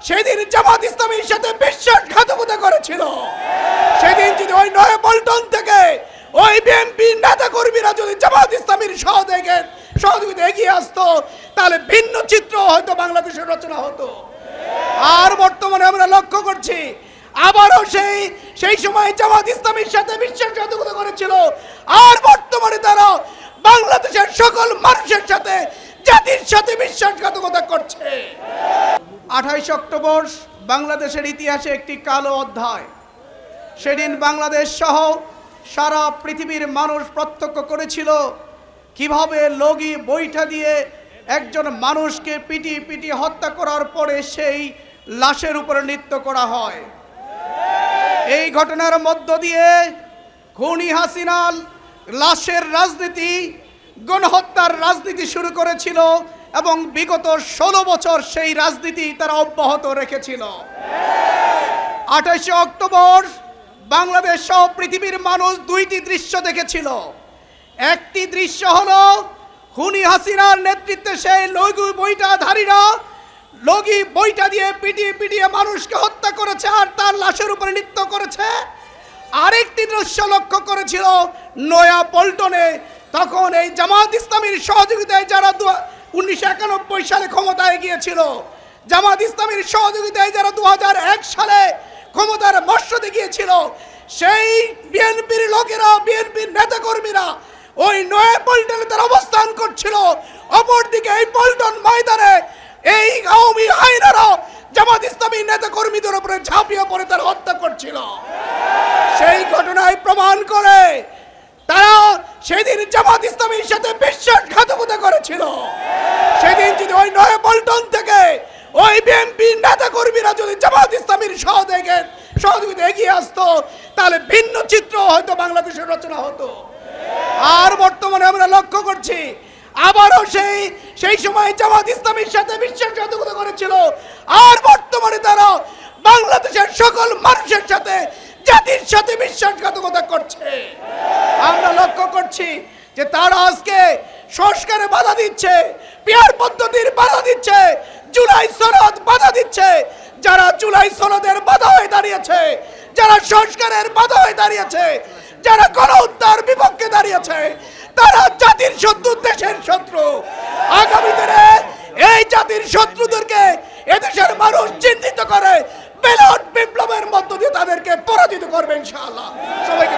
সেদিন জামাত ইসলামীর সাথে বিশ্বাসঘাতকতা করেছিল, সেদিন যদি ওই নয়াপল্টন থেকে ওই বিএনপি নেতা কর্মীরা যদি জামাত ইসলামীর সহযোগিতা এগিয়ে আসতো, তাহলে ভিন্ন চিত্র হয়তো বাংলাদেশের রচনা হতো। আর বর্তমানে আমরা লক্ষ্য করছি আবারও সেই সময় জামাত ইসলামীর সাথে বিশ্বাসঘাতকতা করেছিল, আর বর্তমানে তারা বাংলাদেশের সকল মানুষের সাথে, জাতির সাথে বিশ্বাসঘাতকতা করছে। 28 অক্টোবর বাংলাদেশের ইতিহাসে একটি কালো অধ্যায়। সেদিন বাংলাদেশ সহ সারা পৃথিবীর মানুষ প্রত্যক্ষ করেছিল কিভাবে লগি বৈঠা দিয়ে একজন মানুষকে পিটিয়ে হত্যা করার পরে সেই লাশের উপরে নৃত্য করা হয়। এই ঘটনার মধ্য দিয়ে খুনি হাসিনা লাশের রাজনীতি, গণহত্যার রাজনীতি শুরু করেছিল এবং বিগত 16 বছর সেই রাজনীতি তারা অব্যাহত রেখেছিল। 28 অক্টোবর বাংলাদেশ সহ পৃথিবীর মানুষ দুইটি দৃশ্য দেখেছিল। একটি দৃশ্য হলো খুনি হাসিনার নেতৃত্বে সেই লগি বৈঠাধারীরা লগি বৈঠা দিয়ে পিটিয়ে মানুষকে হত্যা করেছে আর তার লাশের উপরে নৃত্য করেছে। আরেকটি দৃশ্য লক্ষ্য করেছিল নয়াপল্টনে, তখন এই জামাত ইসলামীর সহযোগিতায় যারা 1991 সালে ক্ষমতায় গিয়েছিল, জামাত ইসলামীর সহযোগিতায় যারা 2001 সালে ক্ষমতার মসনদে গিয়েছিল, সেই বিএনপির লোকেরা, বিএনপির নেতাকর্মীরা ওই নয়াপল্টনে তারা অবস্থান করছিল। অপরদিকে এই পল্টন ময়দানে এই আওয়ামী হায়নারা জামাত ইসলামী নেতাকর্মীদের উপরে ঝাঁপিয়ে পড়ে তারা হত্যা করছিল। সেই ঘটনায় প্রমাণ করে তারা সেদিন জামাত ইসলামীর সাথে বিশ্বাসঘাতকতা করেছিল। সেদিন যদি ওই নয়াপল্টন থেকে ওই বিএনপি নেতা কর্মীরা যদি জামাত ইসলামীর সহযোগিতা এগিয়ে আসতো, তাহলে ভিন্ন চিত্র হয়তো বাংলাদেশের রচনা হতো। আর বর্তমানে আমরা লক্ষ্য করছি আবারও সেই সময় জামাত ইসলামীর সাথে বিশ্বাসঘাতকতা করেছিল, আর বর্তমানে তারা বাংলাদেশের সকল মানুষের সাথে, জাতির সাথে বিশ্বাসঘাতকতা করছে। আমরা লক্ষ্য করছি যে তারা আজকে সংস্কারে বাধা দিচ্ছে, পিয়ার পদ্ধতির বাধা দিচ্ছে, জুলাই সনদ বাধা দিচ্ছে। যারা জুলাই সনদের বাধা হয়ে দাঁড়িয়েছে, যারা সংস্কারের বাধা হয়ে দাঁড়িয়েছে, যারা গণহত্যার বিপক্ষে দাঁড়িয়েছে, তারা জাতির শত্রু, দেশের শত্রু। আগামী দিনে এই জাতির শত্রুদেরকে এদেশের মানুষ চিহ্নিত করে ব্যালট বিপ্লবের মধ্য দিয়ে তাদেরকে পরাজিত করবে ইনশাআল্লাহ। সবাইকে